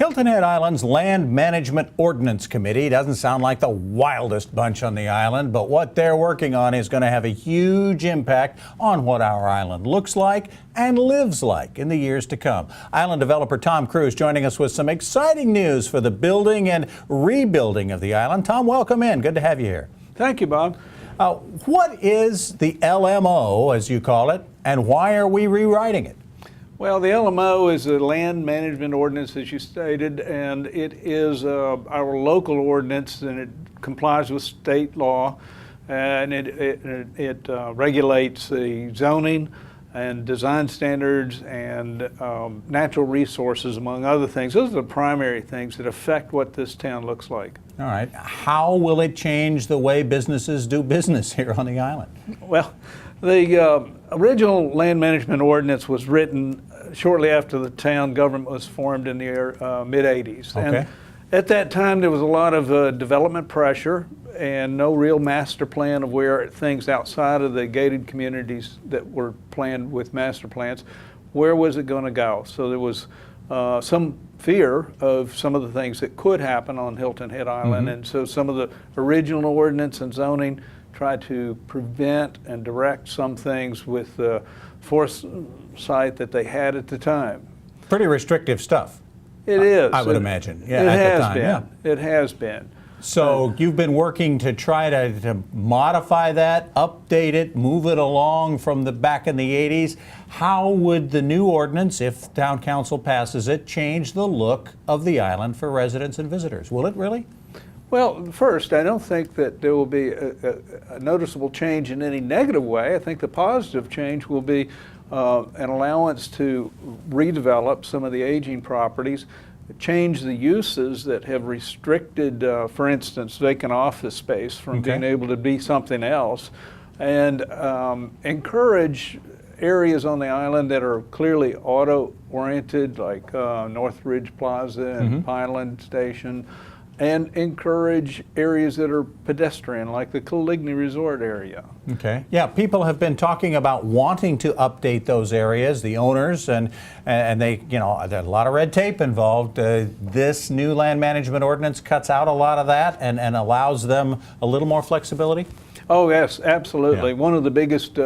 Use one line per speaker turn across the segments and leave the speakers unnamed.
Hilton Head Island's Land Management Ordinance Committee doesn't sound like the wildest bunch on the island, but what they're working on is going to have a huge impact on what our island looks like and lives like in the years to come. Island developer Tom Cruise joining us with some exciting news for the building and rebuilding of the island. Tom, welcome in. Good to have you here.
Thank you, Bob.
What is the LMO, as you call it, and why are we rewriting it?
Well, the LMO is a land management ordinance, as you stated, and it is our local ordinance, and it complies with state law, and it regulates the zoning and design standards and natural resources, among other things. Those are the primary things that affect what this town looks like.
All right. How will it change the way businesses do business here on the island?
Well, the original land management ordinance was written shortly after the town government was formed in the mid-'80s.
Okay.
And at that time, there was a lot of development pressure and no real master plan of where things outside of the gated communities that were planned with master plans, where was it going to go? So there was some fear of some of the things that could happen on Hilton Head Island. And so some of the original ordinance and zoning tried to prevent and direct some things with the foresight that they had at the time.
Pretty restrictive stuff.
It is.
I would imagine. Yeah,
it
at
has
the time.
been.
Yeah.
It has been.
So you've been working to try to modify that, update it, move it along from the back in the 80s. How would the new ordinance, if town council passes it, change the look of the island for residents and visitors? Will it really?
Well, first, I don't think that there will be a noticeable change in any negative way. I think the positive change will be an allowance to redevelop some of the aging properties, change the uses that have restricted, for instance, vacant office space from being able to be something else, and encourage areas on the island that are clearly auto-oriented, like Northridge Plaza and Pineland Station, and encourage areas that are pedestrian, like the Coligny Resort area.
Okay. Yeah, people have been talking about wanting to update those areas, the owners, and they, you know, there's a lot of red tape involved. This new land management ordinance cuts out a lot of that and allows them a little more flexibility? Oh,
yes, absolutely.
Yeah.
One of the biggest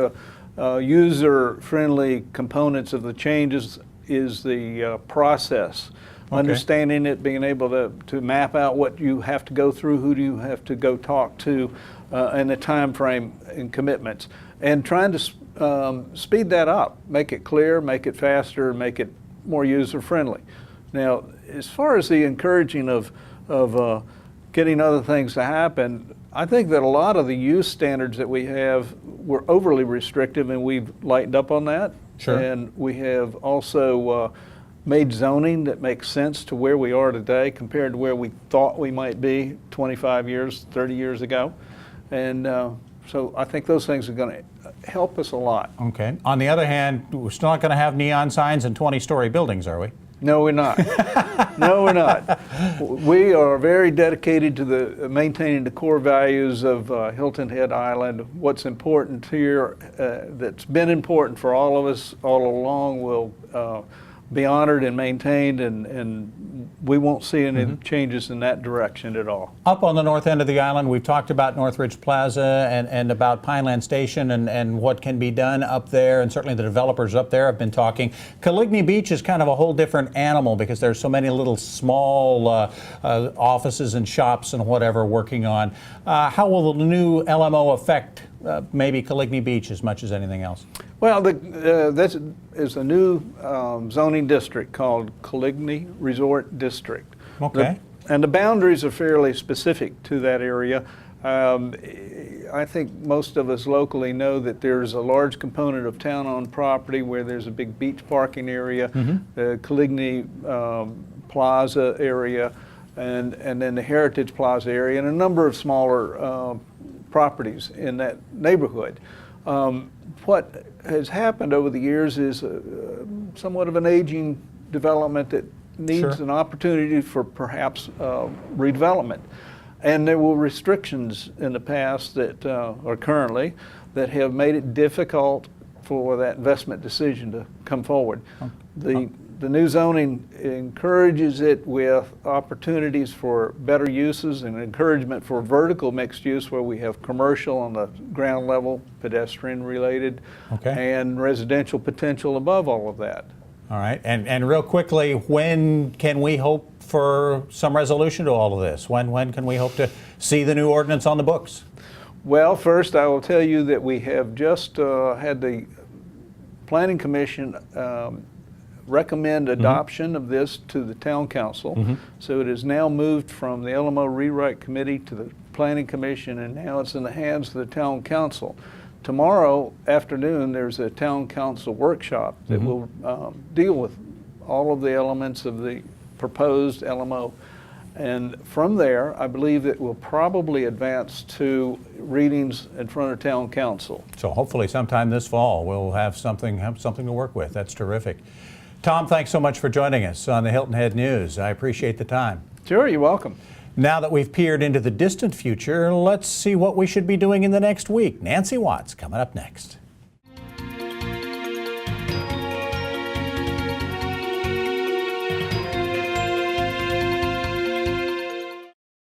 user-friendly components of the changes is the process. Okay. Understanding it, being able to map out what you have to go through, who do you have to go talk to, and the time frame and commitments, and trying to speed that up, make it clear, make it faster, make it more user friendly. Now, as far as the encouraging of getting other things to happen, I think that a lot of the use standards that we have were overly restrictive, and we've lightened up on that.
Sure.
And we have also made zoning that makes sense to where we are today compared to where we thought we might be 25 years, 30 years ago. And so I think those things are going to help us a lot.
Okay. On the other hand, we're still not going to have neon signs and 20-story buildings, are we?
No, we're not. No, we're not. We are very dedicated to maintaining the core values of Hilton Head Island. What's important here, that's been important for all of us all along, will be honored and maintained, and we won't see any changes in that direction at all.
Up on the north end of the island, we've talked about Northridge Plaza and about Pineland Station and what can be done up there, and certainly the developers up there have been talking. Coligny Beach is kind of a whole different animal because there's so many little small offices and shops and whatever working on. How will the new LMO affect maybe Coligny Beach as much as anything else?
Well, this is a new zoning district called Coligny Resort District.
Okay.
And the boundaries are fairly specific to that area. I think most of us locally know that there's a large component of town-owned property where there's a big beach parking area, the Coligny Plaza area, and then the Heritage Plaza area, and a number of smaller properties in that neighborhood. What has happened over the years is somewhat of an aging development that needs an opportunity for perhaps redevelopment. And there were restrictions in the past that, or currently, that have made it difficult for that investment decision to come forward. The The new zoning encourages it with opportunities for better uses and encouragement for vertical mixed use where we have commercial on the ground level, pedestrian related,
Okay.
and residential potential above all of that.
All right. And real quickly, when can we hope for some resolution to all of this? When can we hope to see the new ordinance on the books?
Well, first I will tell you that we have just had the Planning Commission recommend adoption of this to the Town Council. So it is now moved from the LMO Rewrite Committee to the Planning Commission, and now it's in the hands of the Town Council. Tomorrow afternoon there's a Town Council workshop that will deal with all of the elements of the proposed LMO. And from there, I believe that we'll probably advance to readings in front of Town Council.
So hopefully sometime this fall we'll have something to work with. That's terrific. Tom, thanks so much for joining us on the Hilton Head News. I appreciate the time.
Sure, you're welcome.
Now that we've peered into the distant future, let's see what we should be doing in the next week. Nancy Watts coming up next.